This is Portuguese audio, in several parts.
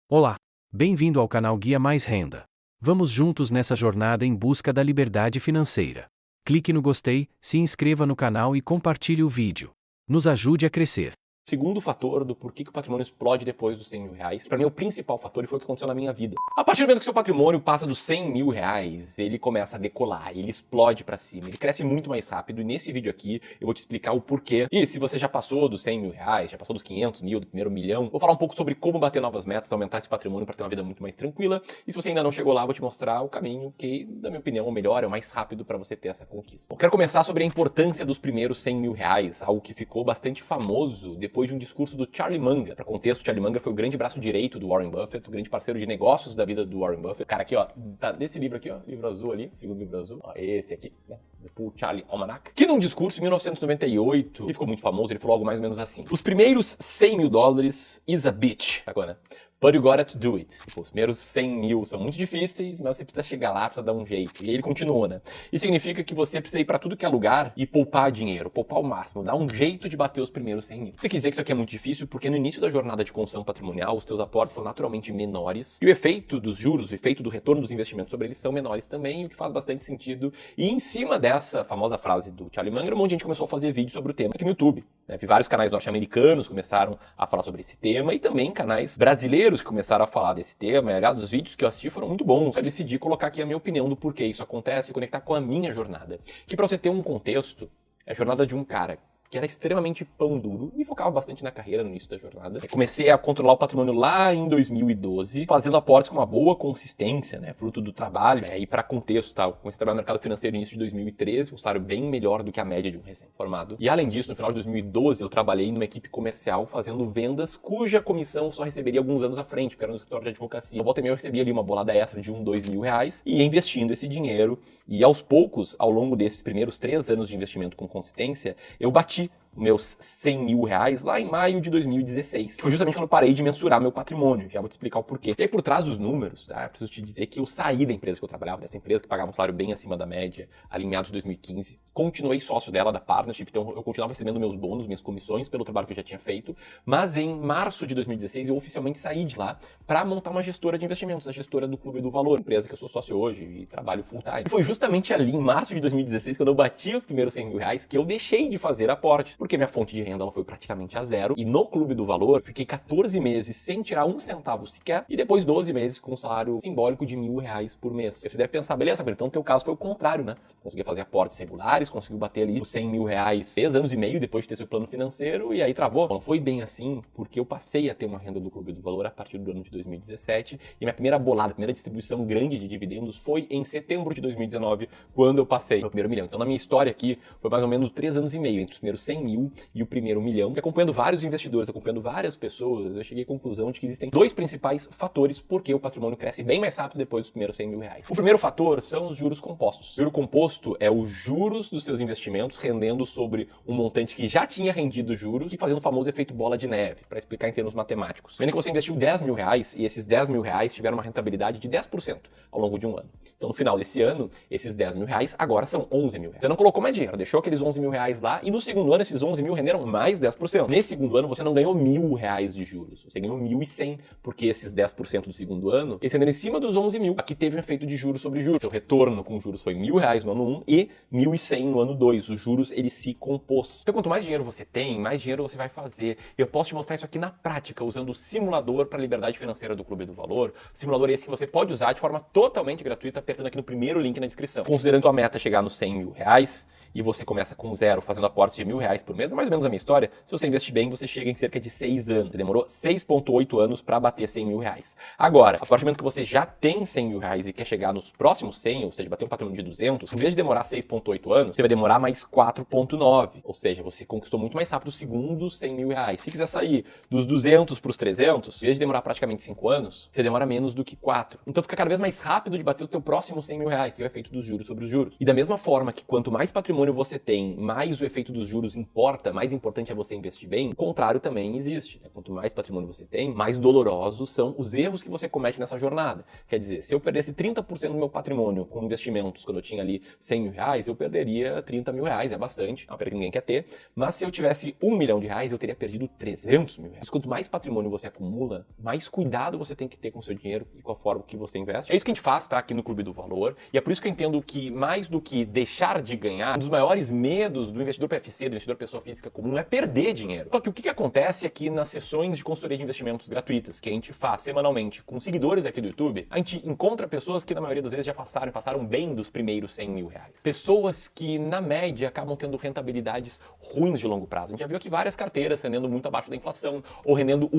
Olá, bem-vindo ao canal Guia Mais Renda. Vamos juntos nessa jornada em busca da liberdade financeira. Clique no gostei, se inscreva no canal e compartilhe o vídeo. Nos ajude a crescer. Segundo fator do porquê que o patrimônio explode depois dos 100 mil reais, pra mim é o principal fator e foi o que aconteceu na minha vida. A partir do momento que seu patrimônio passa dos 100 mil reais, ele começa a decolar, ele explode pra cima, ele cresce muito mais rápido e nesse vídeo aqui eu vou te explicar o porquê. E se você já passou dos 100 mil reais, já passou dos 500 mil, do primeiro milhão, vou falar um pouco sobre como bater novas metas, aumentar esse patrimônio pra ter uma vida muito mais tranquila. E se você ainda não chegou lá, vou te mostrar o caminho que, na minha opinião, é o melhor, é o mais rápido pra você ter essa conquista. Eu quero começar sobre a importância dos primeiros 100 mil reais, algo que ficou bastante famoso depois de um discurso do Charlie Munger. Para contexto, Charlie Munger foi o grande braço direito do Warren Buffett, o grande parceiro de negócios da vida do Warren Buffett. Cara, aqui, ó, tá desse livro aqui, ó, livro azul ali, segundo livro azul, ó, esse aqui, né, do Charlie Almanac, que num discurso em 1998, ele ficou muito famoso, ele falou algo mais ou menos assim: os primeiros 100 mil dólares is a bitch, sacou, né? But you gotta do it. Tipo, os primeiros 100 mil são muito difíceis, mas você precisa chegar lá, precisa dar um jeito. E ele continuou, né? Isso significa que você precisa ir pra tudo que é lugar e poupar dinheiro, poupar o máximo, dar um jeito de bater os primeiros 100 mil. Você quer dizer que isso aqui é muito difícil porque no início da jornada de construção patrimonial, os teus aportes são naturalmente menores e o efeito dos juros, o efeito do retorno dos investimentos sobre eles são menores também, o que faz bastante sentido. E em cima dessa famosa frase do Charlie Munger, um monte de gente começou a fazer vídeos sobre o tema aqui no YouTube, né? Vi vários canais norte-americanos começaram a falar sobre esse tema e também canais brasileiros que começaram a falar desse tema. Aliás, os vídeos que eu assisti foram muito bons. Eu decidi colocar aqui a minha opinião do porquê isso acontece e conectar com a minha jornada. Que pra você ter um contexto, é a jornada de um cara que era extremamente pão duro e focava bastante na carreira no início da jornada. Eu comecei a controlar o patrimônio lá em 2012, fazendo aportes com uma boa consistência, né, fruto do trabalho. E para contexto, tá, eu comecei a trabalhar no mercado financeiro no início de 2013, um salário bem melhor do que a média de um recém-formado. E além disso, no final de 2012, eu trabalhei numa equipe comercial fazendo vendas cuja comissão eu só receberia alguns anos à frente, porque era no escritório de advocacia. Volta e meia eu recebia ali uma bolada extra de R$2 mil e ia investindo esse dinheiro. E aos poucos, ao longo desses primeiros 3 anos de investimento com consistência, eu bati meus 100 mil reais lá em maio de 2016. Que foi justamente quando eu parei de mensurar meu patrimônio. Já vou te explicar o porquê. E aí, por trás dos números, tá, eu preciso te dizer que eu saí da empresa que eu trabalhava, dessa empresa que pagava um salário bem acima da média, ali em meados de 2015. Continuei sócio dela, da Partnership, então eu continuava recebendo meus bônus, minhas comissões pelo trabalho que eu já tinha feito. Mas em março de 2016, eu oficialmente saí de lá para montar uma gestora de investimentos, a gestora do Clube do Valor, empresa que eu sou sócio hoje e trabalho full time. E foi justamente ali, em março de 2016, quando eu bati os primeiros 100 mil reais, que eu deixei de fazer aportes, porque minha fonte de renda ela foi praticamente a zero. E no Clube do Valor, fiquei 14 meses sem tirar um centavo sequer. E depois 12 meses com um salário simbólico de R$1.000 por mês. Você deve pensar, beleza, então o teu caso foi o contrário, né? Conseguiu fazer aportes regulares, conseguiu bater ali os 100 mil reais 3 anos e meio depois de ter seu plano financeiro e aí travou. Não foi bem assim, porque eu passei a ter uma renda do Clube do Valor a partir do ano de 2017. E minha primeira bolada, a primeira distribuição grande de dividendos foi em setembro de 2019, quando eu passei meu primeiro milhão. Então na minha história aqui, foi mais ou menos 3 anos e meio, entre os primeiros 100 mil e o primeiro milhão. E acompanhando vários investidores, acompanhando várias pessoas, eu cheguei à conclusão de que existem 2 principais fatores por que o patrimônio cresce bem mais rápido depois dos primeiros 100 mil reais. O primeiro fator são os juros compostos. O juro composto é os juros dos seus investimentos rendendo sobre um montante que já tinha rendido juros e fazendo o famoso efeito bola de neve, para explicar em termos matemáticos. Vendo que você investiu 10 mil reais e esses 10 mil reais tiveram uma rentabilidade de 10% ao longo de um ano. Então no final desse ano, esses 10 mil reais agora são 11 mil reais. Você não colocou mais dinheiro, deixou aqueles 11 mil reais lá e no segundo ano esses 11 mil renderam mais 10%. Nesse segundo ano você não ganhou 1.000 reais de juros, você ganhou 1.100, porque esses 10% do segundo ano, eles renderam em cima dos 11 mil. Aqui teve um efeito de juros sobre juros. Seu retorno com juros foi 1.000 reais no ano 1 e 1.100 no ano 2. Os juros, ele se compôs. Então quanto mais dinheiro você tem, mais dinheiro você vai fazer. E eu posso te mostrar isso aqui na prática, usando o simulador para a liberdade financeira do Clube do Valor. Simulador esse que você pode usar de forma totalmente gratuita, apertando aqui no primeiro link na descrição. Considerando a meta chegar nos 100 mil reais, e você começa com zero, fazendo aportes de 1.000 reais por mês, é mais ou menos a minha história. Se você investir bem, você chega em cerca de 6 anos. Você demorou 6,8 anos para bater 100 mil reais. Agora, a partir do momento que você já tem 100 mil reais e quer chegar nos próximos 100, ou seja, bater um patrimônio de 200, em vez de demorar 6,8 anos, você vai demorar mais 4,9. Ou seja, você conquistou muito mais rápido os segundos 100 mil reais. Se quiser sair dos 200 para os 300, em vez de demorar praticamente 5 anos, você demora menos do que 4. Então fica cada vez mais rápido de bater o teu próximo 100 mil reais, que é o efeito dos juros sobre os juros. E da mesma forma que quanto mais patrimônio você tem, mais o efeito dos juros importa, mais importante é você investir bem, o contrário também existe, né? Quanto mais patrimônio você tem, mais dolorosos são os erros que você comete nessa jornada. Quer dizer, se eu perdesse 30% do meu patrimônio com investimentos, quando eu tinha ali 100 mil reais, eu perderia 30 mil reais, é bastante, é uma perda que ninguém quer ter. Mas se eu tivesse 1 milhão de reais, eu teria perdido 300 mil reais. Quanto mais patrimônio você acumula, mais cuidado você tem que ter com o seu dinheiro e com a forma que você investe. É isso que a gente faz, tá? Aqui no Clube do Valor. E é por isso que eu entendo que, mais do que deixar de ganhar, um dos maiores medos do investidor PFC, do investidor pessoa física comum, é perder dinheiro. Só que o que acontece aqui nas sessões de consultoria de investimentos gratuitas, que a gente faz semanalmente com seguidores aqui do YouTube, a gente encontra pessoas que na maioria das vezes já passaram bem dos primeiros 100 mil reais. Pessoas que, na média, acabam tendo rentabilidades ruins de longo prazo. A gente já viu aqui várias carteiras rendendo muito abaixo da inflação, ou rendendo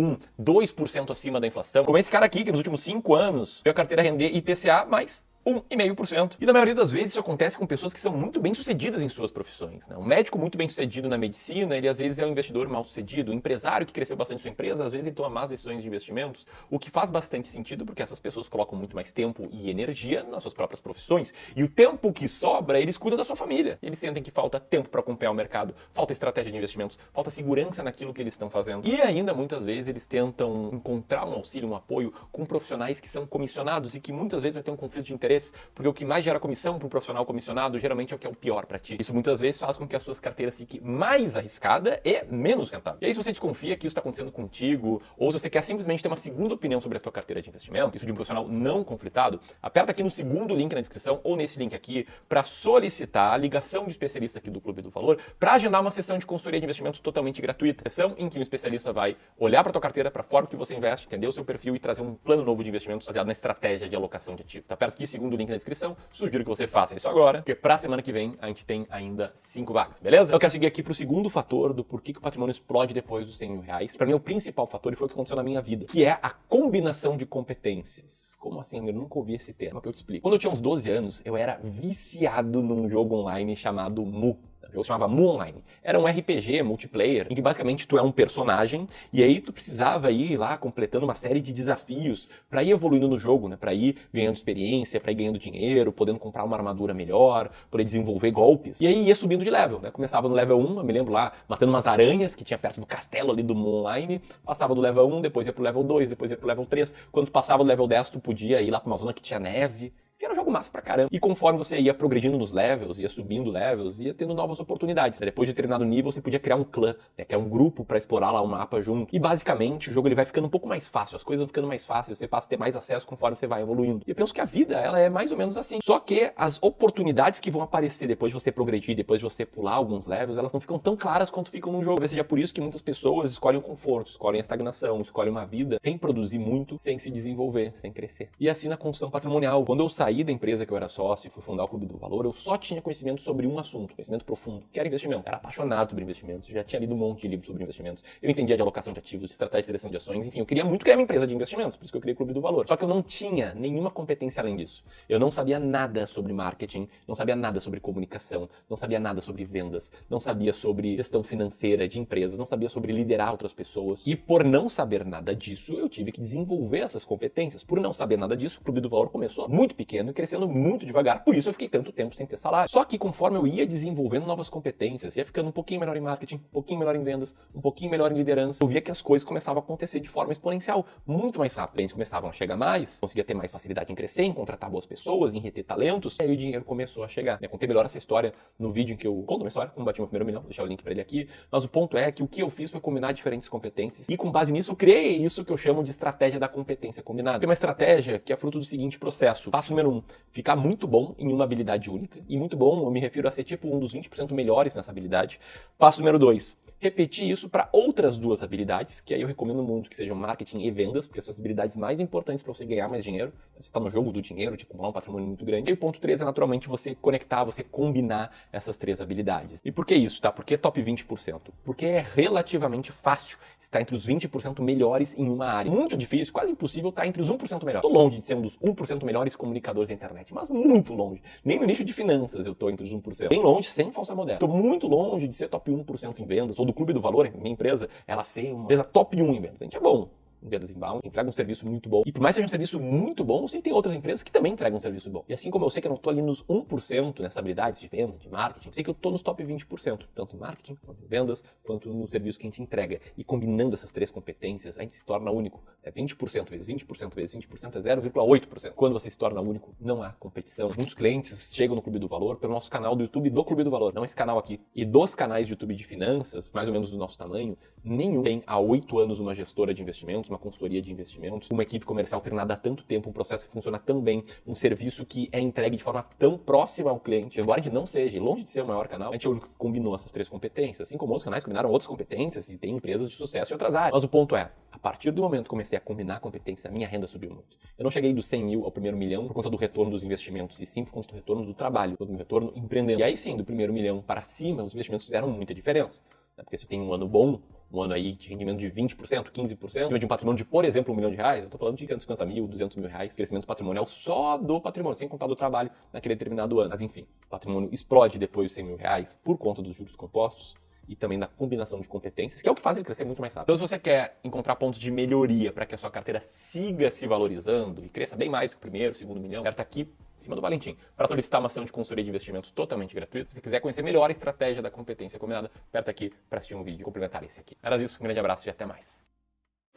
2% acima da inflação. Como esse cara aqui, que nos últimos 5 anos viu a carteira render IPCA mais 1,5%. E na maioria das vezes isso acontece com pessoas que são muito bem sucedidas em suas profissões, né? Um médico muito bem sucedido na medicina, ele às vezes é um investidor mal sucedido. Um empresário que cresceu bastante sua empresa, às vezes ele toma más decisões de investimentos, o que faz bastante sentido porque essas pessoas colocam muito mais tempo e energia nas suas próprias profissões. E o tempo que sobra, eles cuidam da sua família. Eles sentem que falta tempo para acompanhar o mercado, falta estratégia de investimentos, falta segurança naquilo que eles estão fazendo. E ainda, muitas vezes, eles tentam encontrar um auxílio, um apoio com profissionais que são comissionados e que muitas vezes vai ter um conflito de interesse, porque o que mais gera comissão para um profissional comissionado geralmente é o que é o pior para ti. Isso muitas vezes faz com que as suas carteiras fiquem mais arriscada e menos rentável. E aí, se você desconfia que isso está acontecendo contigo, ou se você quer simplesmente ter uma segunda opinião sobre a tua carteira de investimento, isso de um profissional não conflitado, aperta aqui no segundo link na descrição ou nesse link aqui para solicitar a ligação de especialista aqui do Clube do Valor para agendar uma sessão de consultoria de investimentos totalmente gratuita. Sessão em que um especialista vai olhar para tua carteira, para a forma que você investe, entender o seu perfil e trazer um plano novo de investimentos baseado na estratégia de alocação de ativo. Tá perto aqui, segundo link na descrição. Sugiro que você faça isso agora, porque pra semana que vem a gente tem ainda 5 vagas, beleza? Eu quero seguir aqui pro segundo fator do porquê que o patrimônio explode depois dos 100 mil reais. Pra mim, o principal fator, e foi o que aconteceu na minha vida, que é a combinação de competências. Como assim? Eu nunca ouvi esse termo, que eu te explico. Quando eu tinha uns 12 anos, eu era viciado num jogo online chamado Mu. O jogo se chamava Mu Online. Era um RPG multiplayer, em que basicamente tu é um personagem, e aí tu precisava ir lá completando uma série de desafios pra ir evoluindo no jogo, né? Pra ir ganhando experiência, pra ir ganhando dinheiro, podendo comprar uma armadura melhor, poder desenvolver golpes. E aí ia subindo de level, né? Começava no level 1, eu me lembro lá, matando umas aranhas que tinha perto do castelo ali do Mu Online, passava do level 1, depois ia pro level 2, depois ia pro level 3. Quando tu passava do level 10, tu podia ir lá pra uma zona que tinha neve. Era um jogo massa pra caramba. E conforme você ia progredindo nos levels, ia subindo levels, ia tendo novas oportunidades. Depois de determinado nível, você podia criar um clã, né, que é um grupo pra explorar lá o mapa junto. E basicamente, o jogo ele vai ficando um pouco mais fácil, as coisas vão ficando mais fáceis, você passa a ter mais acesso conforme você vai evoluindo. E eu penso que a vida, ela é mais ou menos assim. Só que as oportunidades que vão aparecer depois de você progredir, depois de você pular alguns levels, elas não ficam tão claras quanto ficam no jogo. Talvez seja por isso que muitas pessoas escolhem o conforto, escolhem a estagnação, escolhem uma vida sem produzir muito, sem se desenvolver, sem crescer. E assim na construção patrimonial. Quando eu saí da empresa que eu era sócio e fui fundar o Clube do Valor, eu só tinha conhecimento sobre um assunto, conhecimento profundo, que era investimento. Eu era apaixonado sobre investimentos, já tinha lido um monte de livros sobre investimentos, eu entendia de alocação de ativos, de estratégia de seleção de ações, enfim, eu queria muito criar uma empresa de investimentos, por isso que eu criei o Clube do Valor. Só que eu não tinha nenhuma competência além disso. Eu não sabia nada sobre marketing, não sabia nada sobre comunicação, não sabia nada sobre vendas, não sabia sobre gestão financeira de empresas, não sabia sobre liderar outras pessoas. E por não saber nada disso, eu tive que desenvolver essas competências. Por não saber nada disso, o Clube do Valor começou muito pequeno e crescendo muito devagar, por isso eu fiquei tanto tempo sem ter salário. Só que conforme eu ia desenvolvendo novas competências, ia ficando um pouquinho melhor em marketing, um pouquinho melhor em vendas, um pouquinho melhor em liderança, eu via que as coisas começavam a acontecer de forma exponencial, muito mais rápido. Clientes começavam a chegar mais, conseguia ter mais facilidade em crescer, em contratar boas pessoas, em reter talentos, e aí o dinheiro começou a chegar. Eu contei melhor essa história no vídeo em que eu conto uma história, como bati meu primeiro milhão, vou deixar o link pra ele aqui, mas o ponto é que o que eu fiz foi combinar diferentes competências, e com base nisso eu criei isso que eu chamo de estratégia da competência combinada. Tem uma estratégia que é fruto do seguinte processo. Passo número 1, ficar muito bom em uma habilidade única. E muito bom, eu me refiro a ser tipo um dos 20% melhores nessa habilidade. Passo número 2, repetir isso para outras duas habilidades, que aí eu recomendo muito que sejam marketing e vendas, porque são as habilidades mais importantes para você ganhar mais dinheiro. Você está no jogo do dinheiro, de acumular um patrimônio muito grande. E o ponto 3 é naturalmente você conectar, você combinar essas três habilidades. E por que isso, tá? Por que top 20%? Porque é relativamente fácil estar entre os 20% melhores em uma área. Muito difícil, quase impossível estar entre os 1% melhores. Tô longe de ser um dos 1% melhores comunicadores da internet, mas muito longe. Nem no nicho de finanças eu tô entre os 1%. Bem longe, sem falsa moderna. Tô muito longe de ser top 1% em vendas, ou do Clube do Valor, minha empresa, ela ser uma empresa top 1 em vendas. A gente é bom. em vendas inbound, entrega um serviço muito bom. E por mais que seja um serviço muito bom, você tem outras empresas que também entregam um serviço bom. E assim como eu sei que eu não estou ali nos 1% nessas habilidades de venda, de marketing, eu sei que eu estou nos top 20%, tanto em marketing, quanto em vendas, quanto no serviço que a gente entrega. E combinando essas três competências, a gente se torna único. 20% vezes 20% vezes 20% é 0,8%. Quando você se torna único, não há competição. Muitos clientes chegam no Clube do Valor pelo nosso canal do YouTube do Clube do Valor, não esse canal aqui. E dos canais de YouTube de finanças, mais ou menos do nosso tamanho, nenhum tem há 8 anos uma gestora de investimentos, uma consultoria de investimentos, uma equipe comercial treinada há tanto tempo, um processo que funciona tão bem, um serviço que é entregue de forma tão próxima ao cliente. Embora a gente não seja, longe de ser o maior canal, a gente é o único que combinou essas três competências, assim como outros canais combinaram outras competências e tem empresas de sucesso em outras áreas. Mas o ponto é, a partir do momento que comecei a combinar a competência, a minha renda subiu muito. Eu não cheguei dos 100 mil ao primeiro milhão por conta do retorno dos investimentos, e sim por conta do retorno do trabalho, do retorno empreendendo. E aí sim, do primeiro milhão para cima, os investimentos fizeram muita diferença. Porque se eu tenho um ano bom, um ano aí de rendimento de 20%, 15%, de um patrimônio de, por exemplo, R$1 milhão, eu estou falando de 150 mil, 200 mil reais, crescimento patrimonial só do patrimônio, sem contar do trabalho naquele determinado ano. Mas enfim, o patrimônio explode depois dos R$100 mil por conta dos juros compostos e também da combinação de competências, que é o que faz ele crescer muito mais rápido. Então, se você quer encontrar pontos de melhoria para que a sua carteira siga se valorizando e cresça bem mais que o primeiro, segundo milhão, aperta aqui em cima do Valentim para solicitar uma ação de consultoria de investimentos totalmente gratuita. Se você quiser conhecer melhor a estratégia da competência combinada, aperta aqui para assistir um vídeo complementar esse aqui. Era isso, um grande abraço e até mais.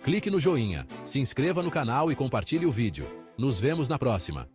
Clique no joinha, se inscreva no canal e compartilhe o vídeo. Nos vemos na próxima.